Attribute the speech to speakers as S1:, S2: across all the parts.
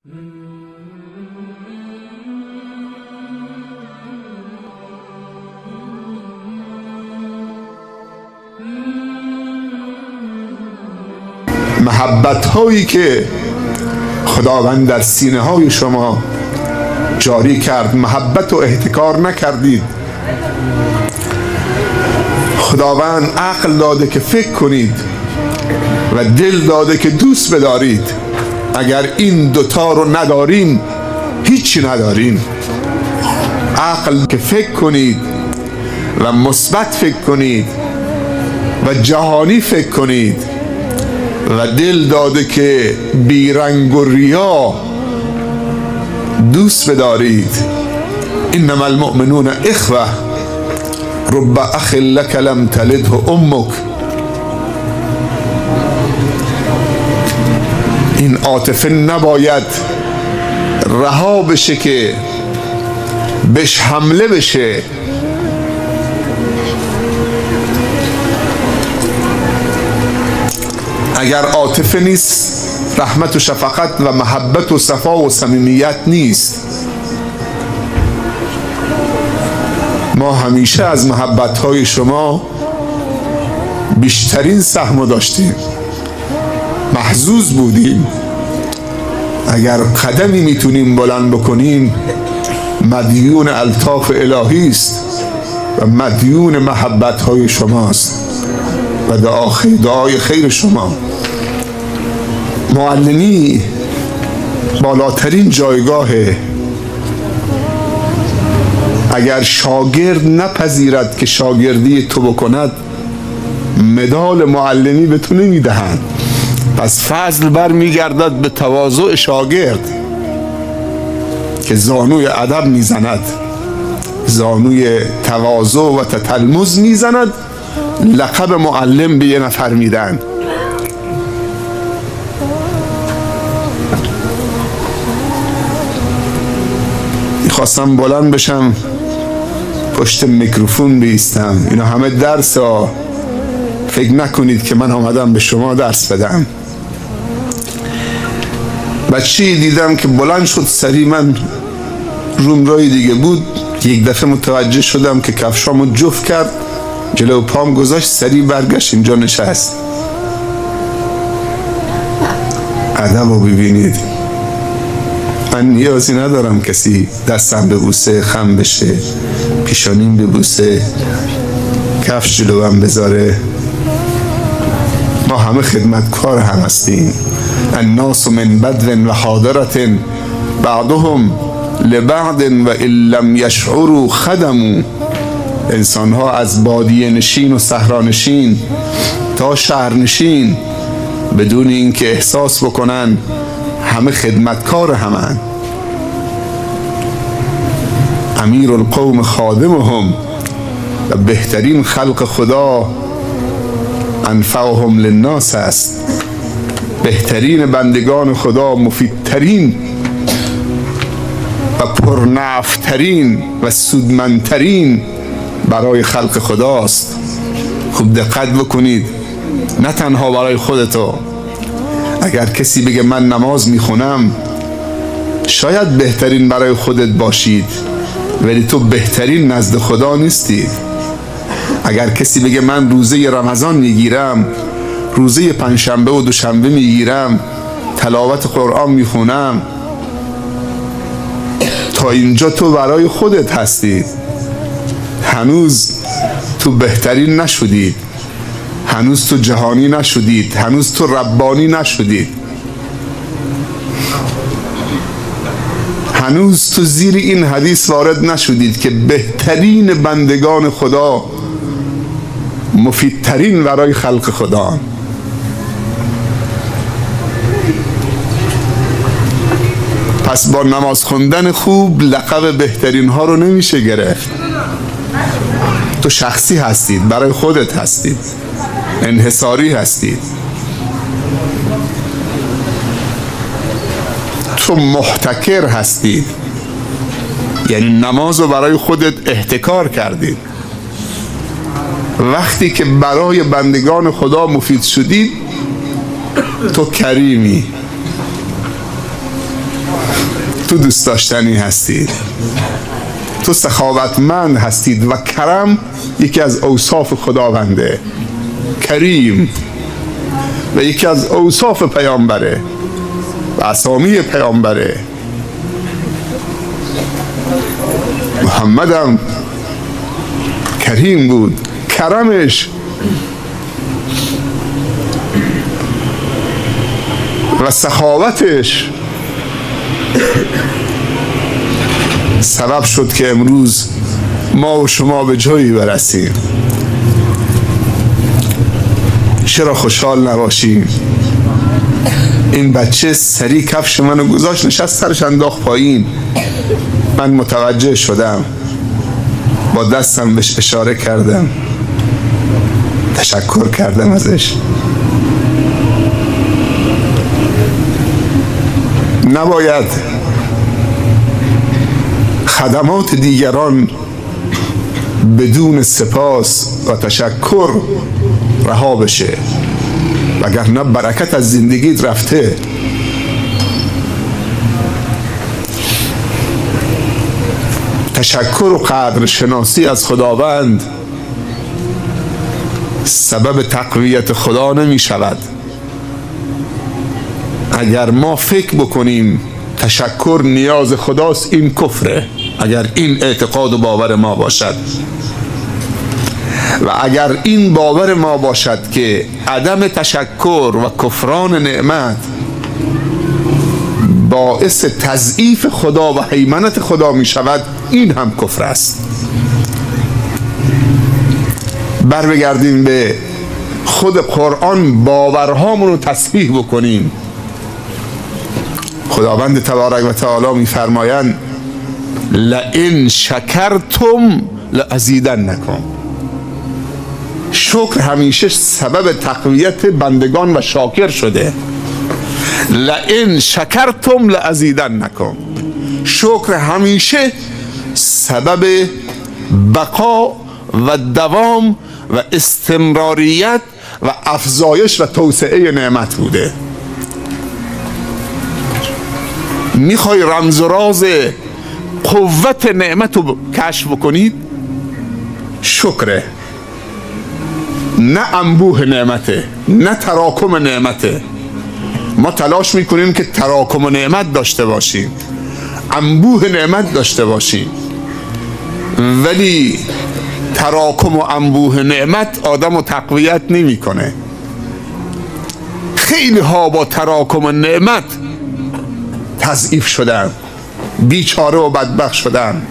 S1: محبت هایی که خداوند در سینه های شما جاری کرد، محبت و احتکار نکردید. خداوند عقل داده که فکر کنید و دل داده که دوست بدارید. اگر این دوتا رو ندارین هیچی ندارین. عقل که فکر کنید و مثبت فکر کنید و جهانی فکر کنید و دل داده که بیرنگ و ریا دوست بدارید. انما المؤمنون اخوه رب اخ لک لم تلده امک. این عاطفه نباید رها بشه که بهش حمله بشه. اگر عاطفه نیست رحمت و شفقت و محبت و صفا و صمیمیت نیست. ما همیشه از محبت‌های شما بیشترین سهم داشتیم، محظوظ بودیم. اگر قدمی میتونیم بلند بکنیم مدیون الطاف الهی است و مدیون محبت‌های شماست و دعای خیر شما. معلمی بالاترین جایگاهه. اگر شاگرد نپذیرد که شاگردی تو بکند مدال معلمی به تو نمیدهند. پس فضل بر میگردد به تواضع شاگرد که زانوی ادب میزند، زانوی تواضع و تتلمذ میزند، لقب معلم به یه نفر میدن. میخواستم بلند بشم پشت میکروفون بیستم. اینا همه درس ها. فکر نکنید که من آمدم به شما درس بدم. بچه‌ای دیدم که بلند شد سری، من روم رای دیگه بود، یک دفعه متوجه شدم که کفشامو جفت کرد، جلو پام گذاشت، سری برگشت اینجا نشست. ادب رو ببینید. من نیازی ندارم کسی دستم ببوسه، خم بشه، پیشانیم ببوسه، کفش جلوم بذاره. ما همه خدمتکار هم هستیم. الناس من بدو و حاضرت بعضهم لبعض و ان لم یشعروا خدموا. انسان ها از بادیه نشین و صحرانشین تا شهرنشین بدون اینکه احساس بکنن همه خدمتکار همن. امیر القوم خادمهم، و بهترین خلق خدا انفعهم للناس است. بهترین بندگان خدا مفیدترین و پرنفعترین و سودمندترین برای خلق خداست. خوب دقت بکنید، نه تنها برای خودتو. اگر کسی بگه من نماز میخونم، شاید بهترین برای خودت باشید ولی تو بهترین نزد خدا نیستی. اگر کسی بگه من روزه رمضان میگیرم، روزه پنجشنبه و دوشنبه میگیرم، تلاوت قرآن میخونم، تا اینجا تو برای خودت هستی. هنوز تو بهترین نشدید، هنوز تو جهانی نشدید، هنوز تو ربانی نشدید، هنوز تو زیر این حدیث وارد نشدید که بهترین بندگان خدا مفیدترین برای خلق خدا. پس با نماز خوندن خوب لقب بهترین ها رو نمیشه گرفت. تو شخصی هستید، برای خودت هستید، انحصاری هستید. تو محتکر هستید، یعنی نماز رو برای خودت احتکار کردید. وقتی که برای بندگان خدا مفید شدید تو کریمی. تو دوست داشتنی هستید، تو سخاوتمند هستید و کرم یکی از اوصاف خداونده. کریم و یکی از اوصاف پیامبره و اسامی پیامبره. محمدم کریم بود، کرمش و سخاوتش سبب شد که امروز ما و شما به جایی برسیم. چرا خوشحال نباشیم؟ این بچه سری کفش منو گذاشت، نشست سرش انداخت پایین. من متوجه شدم، با دستم بهش اشاره کردم، تشکر کردم ازش. نباید خدمات دیگران بدون سپاس و تشکر رها بشه، وگرنه برکت از زندگیت رفته. تشکر و قدر شناسی از خداوند سبب تقویت خدا نمی شود. اگر ما فکر بکنیم تشکر نیاز خداست، این کفره. اگر این اعتقاد و باور ما باشد و اگر این باور ما باشد که عدم تشکر و کفران نعمت باعث تضعیف خدا و هیمنت خدا می شود، این هم کفر است. بگردیم به خود قرآن، باورهامون رو تصحیح بکنیم. خداوند تبارک و تعالی می فرمایند لئن شکرتم لازیدنکم. شکر همیشه سبب تقویت بندگان و شاکر شده. لئن شکرتم لازیدنکم. شکر همیشه سبب بقا و دوام و استمراریت و افزایش و توسعه نعمت بوده. میخوای رمز و راز قوت نعمت رو کشف بکنید؟ شکره، نه انبوه نعمته، نه تراکم نعمته. ما تلاش میکنیم که تراکم نعمت داشته باشیم، انبوه نعمت داشته باشیم، ولی تراکم و انبوه نعمت آدم رو تقویت نمیکنه. خیلی ها با تراکم نعمت تضعیف شدن، بیچاره و بدبخت شدن،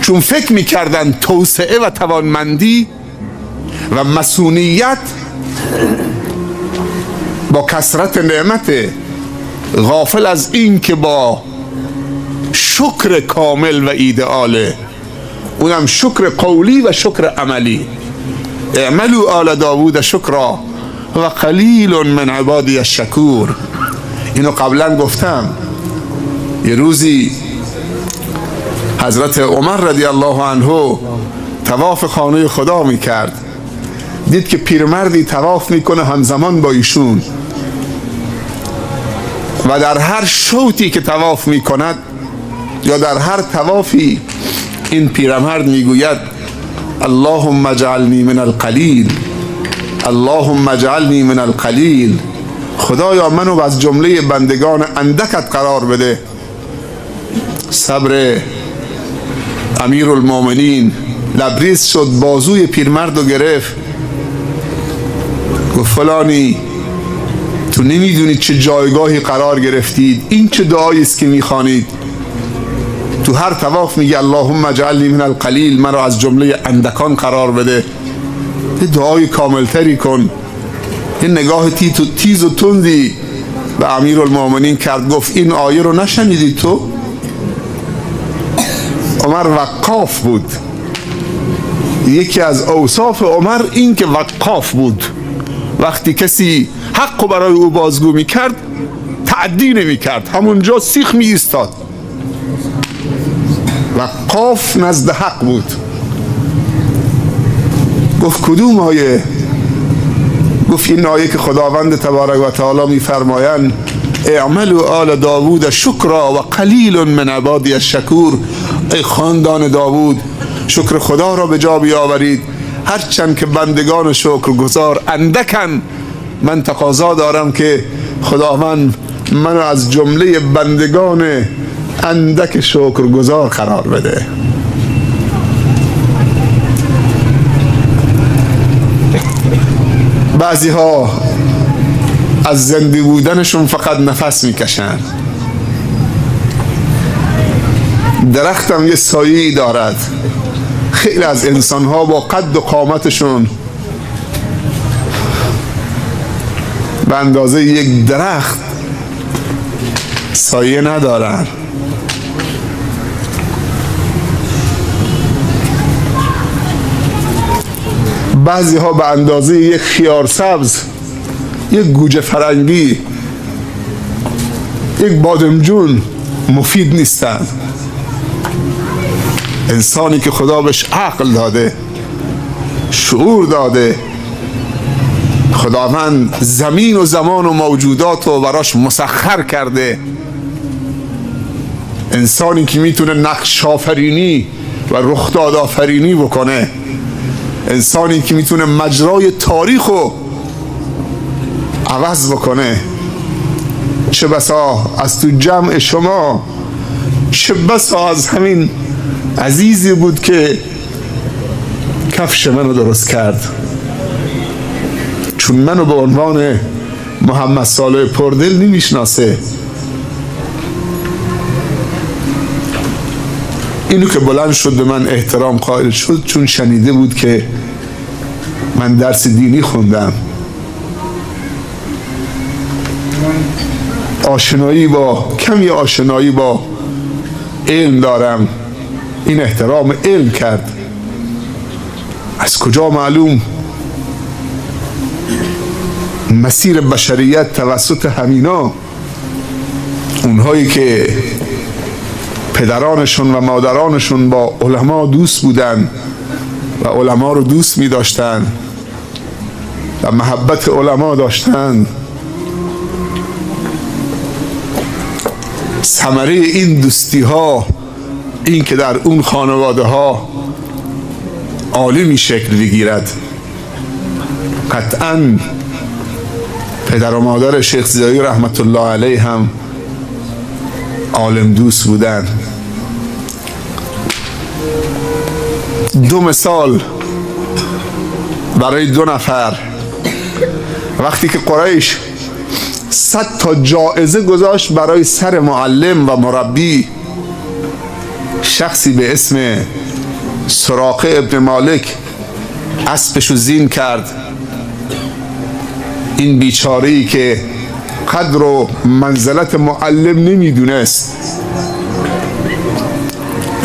S1: چون فکر میکردن توسعه و توانمندی و مسئولیت با کثرت نعمت، غافل از این که با شکر کامل و ایدئاله، اونم شکر قولی و شکر عملی. اعملوا آل داوود شکرا و قلیل من عبادی الشکور. اینو قبلا گفتم. یه روزی حضرت عمر رضی الله عنه طواف خانه خدا میکرد، دید که پیرمردی طواف میکنه همزمان با ایشون و در هر شوطی که طواف میکند یا در هر طوافی این پیرمرد میگوید اللهم اجعلنی من القلیل، اللهم اجعلنی من القلیل. خدایا منو از جمله بندگان اندکت قرار بده. صبر امیرالمومنین لبریز شد، بازوی پیرمرد رو گرفت، گفت فلانی تو نمیدونید چه جایگاهی قرار گرفتید، این چه دعایی است که میخوانید؟ تو هر طواف میگه اللهم اجعلنی من القلیل، من رو از جمله اندکان قرار بده. یه دعای کاملتری کن. یه نگاه تیز و تندی به امیرالمومنین کرد، گفت این آیه رو نشنیدی تو؟ عمر وقاف بود. یکی از اوصاف عمر این که وقاف بود. وقتی کسی حق رو برای او بازگو میکرد تعدی نمیکرد، همونجا سیخ می ایستاد. وقاف نزد حق بود. گفت کدوم آیه؟ گفت این آیه که خداوند تبارک و تعالی میفرمایند اعملوا آل داوود شکرا و قلیل من عبادی الشکور. ای خاندان داوود، شکر خدا را به جا بیاورید، هرچند که بندگان شکرگزار اندکن. من تقاضا دارم که خداوند منو از جمله بندگان اندک شکرگزار قرار بده. بعضی ها از زنده بودنشون فقط نفس میکشن. درختم یه سایه‌ای دارد. خیلی از انسان ها با قد و قامتشون به اندازه یک درخت سایه ندارن. بعضی ها به اندازه یک خیار سبز، یک گوجه فرنگی، یک بادمجون مفید نیستن. انسانی که خدا بهش عقل داده، شعور داده، خداوند زمین و زمان و موجودات رو براش مسخر کرده، انسانی که میتونه نقش آفرینی و رخداد آفرینی بکنه، انسانی که میتونه مجرای تاریخ رو عوض بکنه. چه بسا از تو جمع شما، چه بسا از همین عزیزی بود که کفش منو درست کرد، چون منو به عنوان محمد صالح پردل نمیشناسه. اینو که بلند شد به من احترام قائل شد، چون شنیده بود که من درس دینی خوندم، کمی آشنایی با علم دارم، این احترام علم کرد. از کجا معلوم مسیر بشریت توسط همینا، اونهایی که پدرانشون و مادرانشون با علما دوست بودن و علما رو دوست می داشتن و محبت علما داشتن، ثمره این دوستی ها این که در اون خانواده ها عالمی شکل بگیرد. قطعاً پدر و مادر شیخ زیایی رحمت الله علیه هم عالم دوست بودن. 2 مثال برای 2 نفر. وقتی که قریش 100 تا جایزه گذاشت برای سر معلم و مربی، شخصی به اسم سراقه ابن مالک اسبشو زین کرد. این بیچاره‌ای که قدر و منزلت معلم نمیدونست،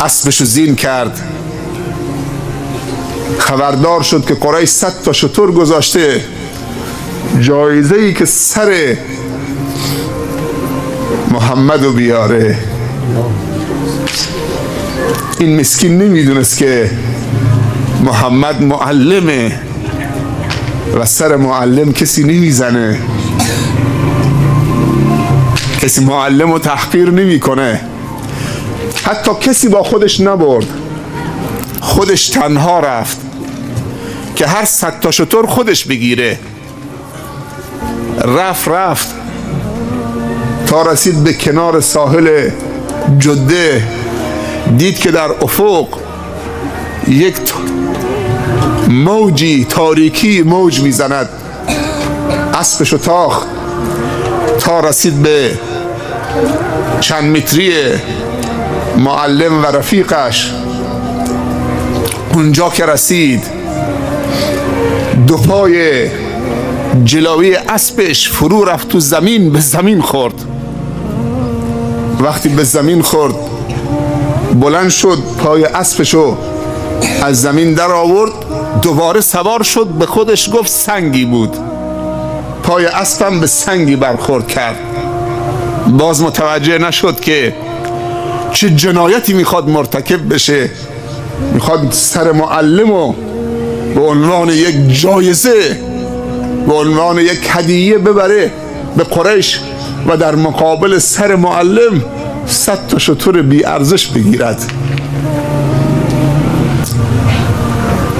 S1: اسبشو زین کرد. خبردار شد که قریش 100 تا شتر گذاشته، جایزه‌ای که سر محمدو بیاره. این مسکین نمیدونست که محمد معلمه و سر معلم کسی نمیزنه، کسی معلم رو تحقیر نمیکنه. حتی کسی با خودش نبرد، خودش تنها رفت که هر 100 تا شتر خودش بگیره. رفت تا رسید به کنار ساحل جده، دید که در افق یک موجی تاریکی موج میزند. اسبشو تاخت تا رسید به چند متری معلم و رفیقش. اونجا که رسید، 2 پای جلوی اسبش فرو رفت تو زمین، به زمین خورد. وقتی به زمین خورد، بلند شد، پای اسبشو از زمین در آورد، دوباره سوار شد. به خودش گفت سنگی بود، پای اسبم به سنگی برخورد کرد. باز متوجه نشد که چه جنایتی میخواد مرتکب بشه. میخواد سر معلمو به عنوان یک جایزه، به عنوان یک هدیه ببره به قریش و در مقابل سر معلم 100 تا شتر بی ارزش بگیرد.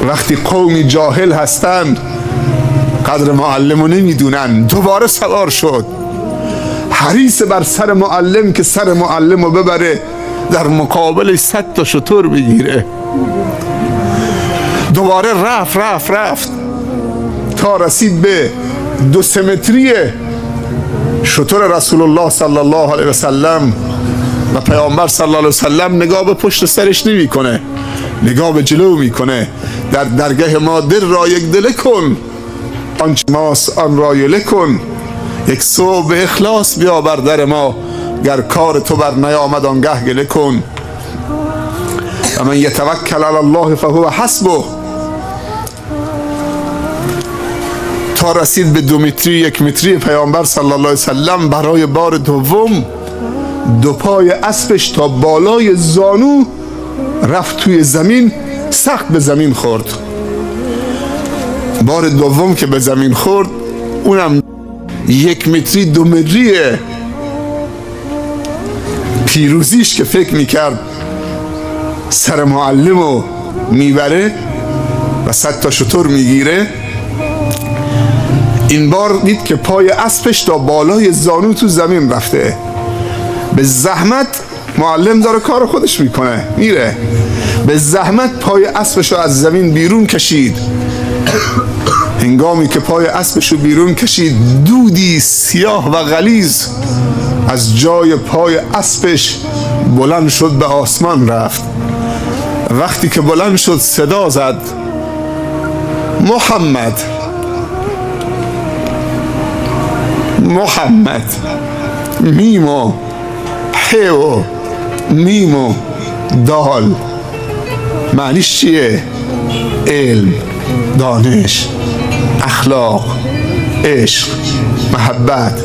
S1: وقتی قومی جاهل هستند قدر معلم رو نمیدونن، دوباره سوار شد حریص بر سر معلم که سر معلم رو ببره در مقابل 100 تا شتر بگیره. دوباره رفت تا رسید به 2 متری شتر رسول الله صلی الله علیه وسلم و پیامبر صلی الله علیه وسلم نگاه به پشت سرش نمی کنه، نگاه به جلو میکنه. در درگاه ما دل را یک دله کن، آنچه ماست آن را یله کن. یک صبح به اخلاص بیا بر در ما، گر کار تو بر نیامد آنگه گله کن. و من یتوکل علی الله فهو حسبه. تا رسید به 2 متری 1 متری پیامبر صلی الله علیه وسلم برای بار دوم 2 پای اسبش تا بالای زانو رفت توی زمین، سخت به زمین خورد. بار دوم که به زمین خورد اونم 1 متری 2 متریه. پیروزیش که فکر میکرد سر معلمو میبره و 100 تا شتر میگیره، این بار دید که پای اسبش تا بالای زانو تو زمین رفته. به زحمت معلم داره کار خودش میکنه میره، به زحمت پای اسبشو از زمین بیرون کشید. هنگامی که پای اسبشو بیرون کشید دودی سیاه و غلیظ از جای پای اسبش بلند شد به آسمان رفت. وقتی که بلند شد صدا زد محمد محمد، میمو حیو میمو دال. معنیش چیه؟ علم، دانش، اخلاق، عشق، محبت،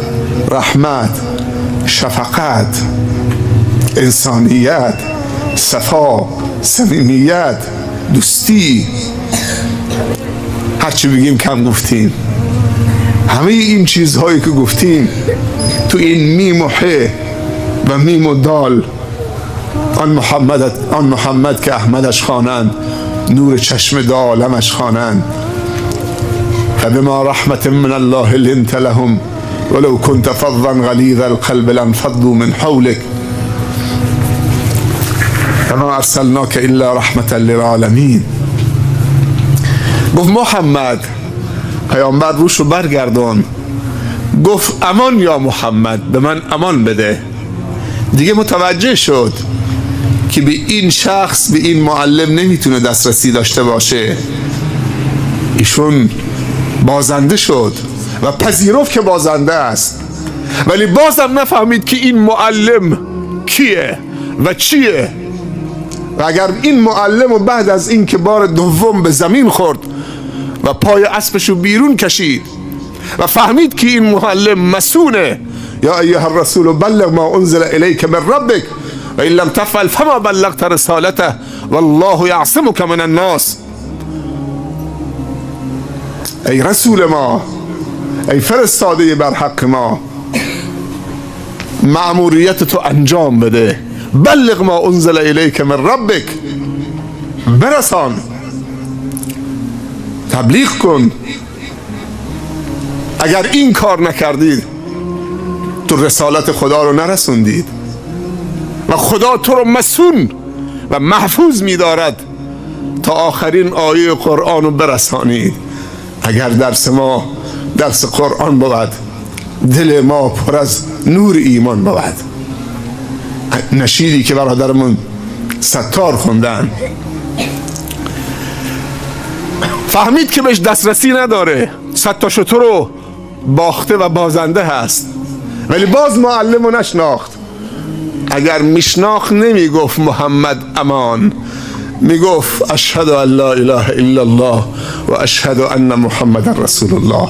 S1: رحمت، شفقت، انسانیت، صفا، صمیمیت، دوستی. هرچی بگیم کم گفتیم. همه این چیزهایی که گفتیم تو این میم و ح و میم و دال، آن محمد که احمدش خوانند، نور چشم دو عالمش خوانند. فبما رحمت من الله لنت لهم ولو كنت فظا غلیظ القلب لانفضوا من حولك وما ارسلناك الا رحمة للعالمین. گفت محمد، پیامبر روشو برگردان، گفت امان یا محمد، به من امان بده. دیگه متوجه شد که به این شخص، به این معلم نمیتونه دسترسی داشته باشه. ایشون بازنده شد و پذیرفت که بازنده است، ولی بازم نفهمید که این معلم کیه و چیه. و اگر این معلم و بعد از این که بار دوم به زمین خورد و پای اسبشو بیرون کشید و فهمید که این معلم مسونه، یا ایها الرسول بلغ ما انزل الیک من ربک و این لم تفعل فما بلغت رسالته والله یعصمک من الناس. ای رسول ما، ای فرستاده بر حق ما، مأموریت تو انجام بده. بلغ ما انزل الیک من ربک، برسان، تبلیغ کن. اگر این کار نکردید تو رسالت خدا رو نرسوندید و خدا تو رو مسون و محفوظ می‌دارد تا آخرین آیه قرآن رو برسانید. اگر درس ما درس قرآن بود، دل ما پر از نور ایمان بود. نشیدی که برادرمون ستار خوندن، فهمید که بهش دسترسی نداره، 100 تا شتر رو باخته و بازنده هست، ولی باز معلم رو نشناخت. اگر میشناخت نمیگفت محمد امان، میگفت اشهد ان لا اله الا الله و اشهد ان محمد رسول الله.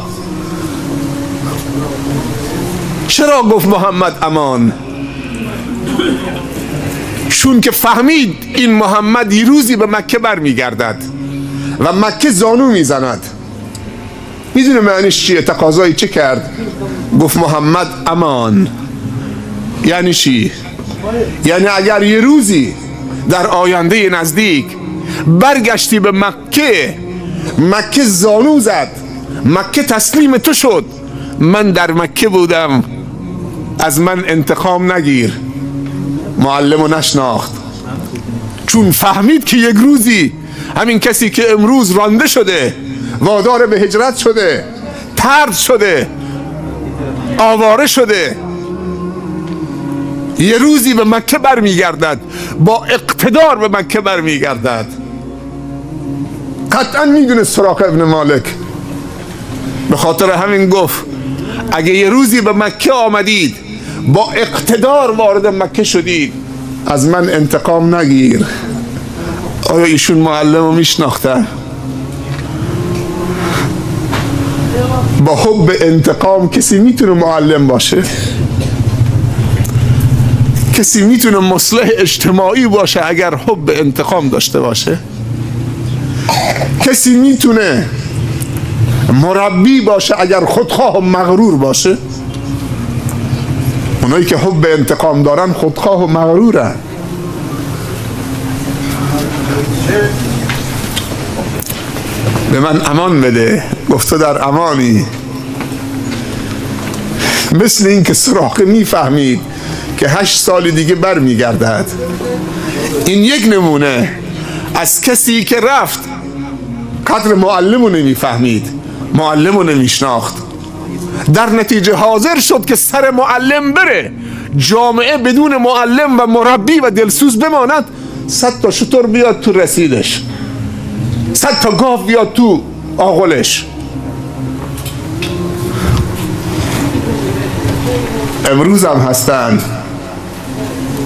S1: چرا گفت محمد امان؟ چون که فهمید این محمد یه روزی به مکه برمیگردد و مکه زانو میزند. میدونه معنیش چیه؟ تقاضای چه کرد؟ گفت محمد امان. یعنی چی؟ یعنی اگر یه روزی در آینده نزدیک برگشتی به مکه زانو زد، مکه تسلیم تو شد، من در مکه بودم، از من انتقام نگیر. معلمو نشناخت، چون فهمید که یک روزی همین کسی که امروز رانده شده، وادار به هجرت شده، طرد شده، آواره شده، یه روزی به مکه برمیگردد، با اقتدار به مکه برمیگردد. قطعا میدونه سراقه ابن مالک، به خاطر همین گفت اگه یه روزی به مکه آمدید، با اقتدار وارد مکه شدید، از من انتقام نگیر. آیا ایشون معلم رو میشناخته؟ با حب انتقام کسی میتونه معلم باشه؟ کسی میتونه مصلح اجتماعی باشه اگر حب انتقام داشته باشه؟ کسی میتونه مربی باشه اگر خودخواه و مغرور باشه؟ اونایی که حب انتقام دارن خودخواه و مغرورن. به من امان بده. گفت تو در امانی. مثل این که سراقه میفهمید که 8 سال دیگه بر میگردد. این یک نمونه از کسی که رفت قدر معلمو نمیفهمید، معلمو نمیشناخت، در نتیجه حاضر شد که سر معلم بره، جامعه بدون معلم و مربی و دلسوز بماند. 100 تا شتر بیاد تو رسیدش، 100 تا گاو بیاد تو آغلش. امروز هم هستند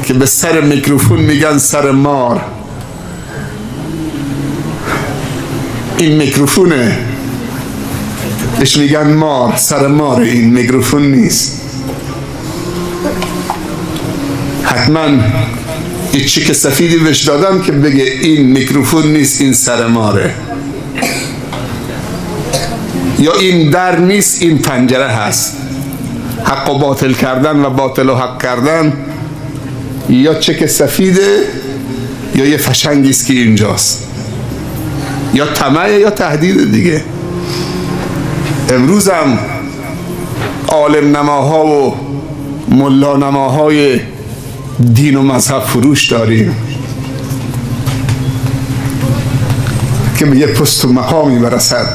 S1: که به سر میکروفون میگن سر مار. این میکروفونه بهش میگن مار، سر مار، این میکروفون نیست. حتما یه چیک سفیدی بهش دادن که بگه این میکروفون نیست، این سر ماره، یا این در نیست، این پنجره هست. حق و باطل کردن و باطل و حق کردن یا چک سفیده یا یه فشنگیست که اینجاست، یا طمع یا تهدید دیگه. امروز هم عالم نماها و ملا نماهای دین و مذهب فروش داریم که به یه پست و مقامی برسد،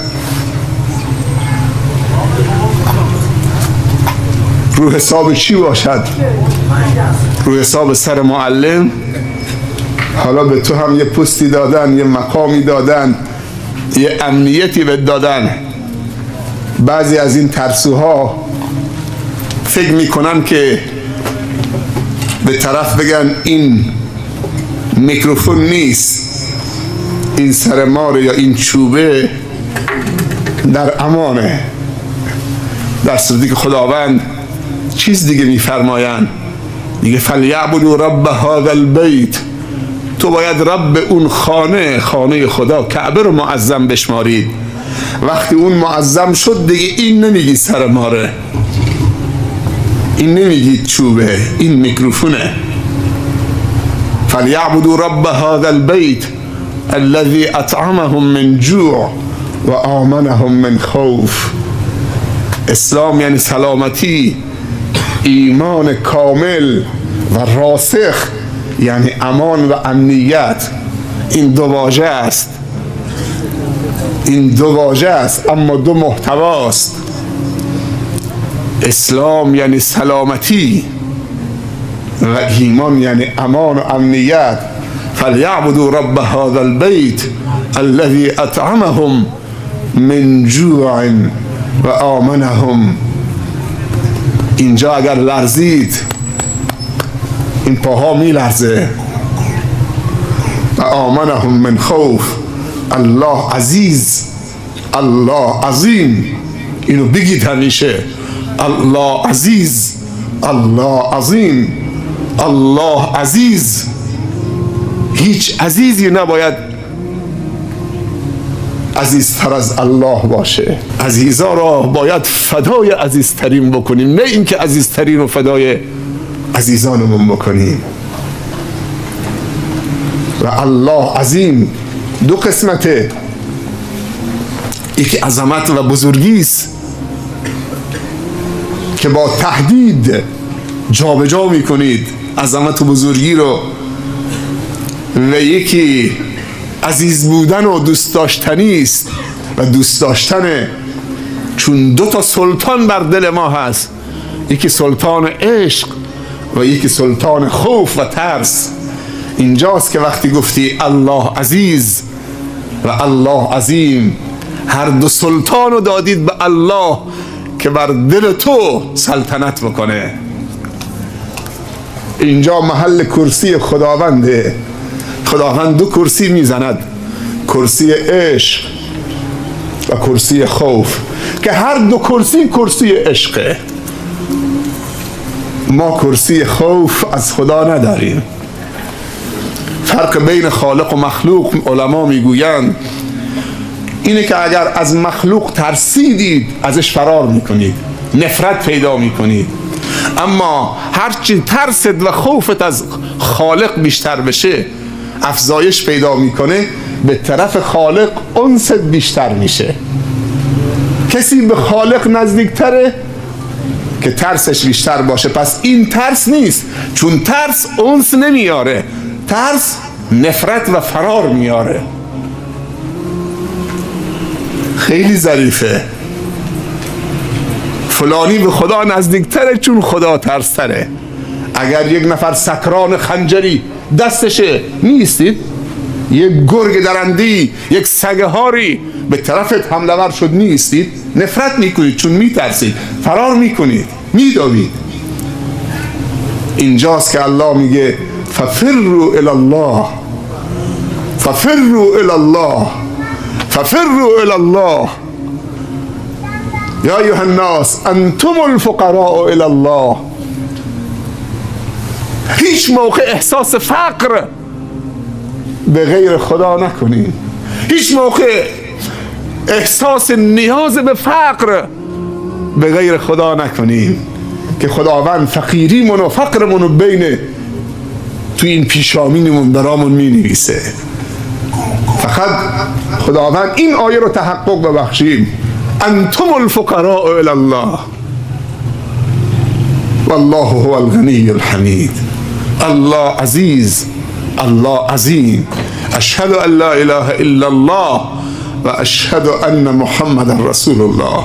S1: رو حساب چی باشد؟ رو حساب سر معلم. حالا به تو هم یه پستی دادن، یه مقامی دادن، یه امنیتی بهت دادن. بعضی از این ترسوها فکر میکنن که به طرف بگن این میکروفون نیست، این سر مار یا این چوبه در امانه، در صورتی که خداوند چیز دیگه میفرماین، دیگه فلیعبدوا رب هذا البیت. تو باید رب اون خانه خدا کعبه رو معظم بشمارید. وقتی اون معظم شد دیگه این نمیگی سر ماره، این نمیگی چوبه، این میکروفونه. فلیعبدوا رب هذا البیت الذي اطعمهم من جوع و آمنهم من خوف. اسلام یعنی سلامتی، ایمان کامل و راسخ یعنی امان و امنیت. این دو واژه است، این دو واژه است اما دو محتواست. اسلام یعنی سلامتی و ایمان یعنی امان و امنیت. فلیعبدوا رب هذا البیت الذي اطعمهم من جوع و آمنهم. اینجا اگر لرزید این پاها می لرزه. و آمنهم من خوف. الله عزیز، الله عظیم. اینو بگید همیشه، الله عزیز، الله عظیم، الله عزیز. هیچ عزیزی نباید عزیزتر از الله باشه. عزیزا را باید فدای عزیزترین بکنیم، نه اینکه عزیزترین و فدای عزیزانمون بکنیم. و الله عظیم دو قسمته، یکی عظمت و بزرگی است که با تهدید جابجا میکنید عظمت و بزرگی رو، و یکی عزیز بودن و دوست داشتنی است و دوست داشتن، چون دو تا سلطان بر دل ما هست، یکی سلطان عشق و یکی سلطان خوف و ترس. اینجاست که وقتی گفتی الله عزیز و الله عظیم، هر دو سلطان رو دادید به الله که بر دل تو سلطنت بکنه. اینجا محل کرسی خداونده. خداوند دو کرسی میزند، کرسی عشق و کرسی خوف، که هر دو کرسی عشقه. ما کرسی خوف از خدا نداریم. فرق بین خالق و مخلوق علما میگویند اینه که اگر از مخلوق ترسیدید ازش فرار میکنید، نفرت پیدا میکنید، اما هرچی ترست و خوفت از خالق بیشتر بشه، افزایش پیدا میکنه، به طرف خالق انست بیشتر میشه. کسی به خالق نزدیکتره که ترسش بیشتر باشه. پس این ترس نیست، چون ترس انس نمیاره، ترس نفرت و فرار میاره. خیلی ظریفه. فلانی به خدا نزدیکتره چون خدا ترستره. اگر یک نفر سکران خنجری دستشه، نیستید؟ یک گرگ درندی، یک سگهاری به طرفت حمله ور شد، نیستید؟ نفرت میکنید چون میترسید، فرار میکنید، میدوید. اینجاست که الله میگه ففروا الی الله، ففروا الی الله، ففروا الی الله یا ایها الناس انتم الفقراء الی الله. هیچ موقع احساس فقر به غیر خدا نکنید. هیچ موقع احساس نیاز به فقر به غیر خدا نکنید، که خداوند فقیریمون و فقرمون رو بین توی این پیشامینمون برامون می نویسه. فقط خداوند این آیه رو تحقق ببخشیم، انتم الفقراء الی الله والله هو الغنی الحمید. الله عزیز، الله عظیم. اشهد ان لا اله الا الله و اشهد ان محمد رسول الله.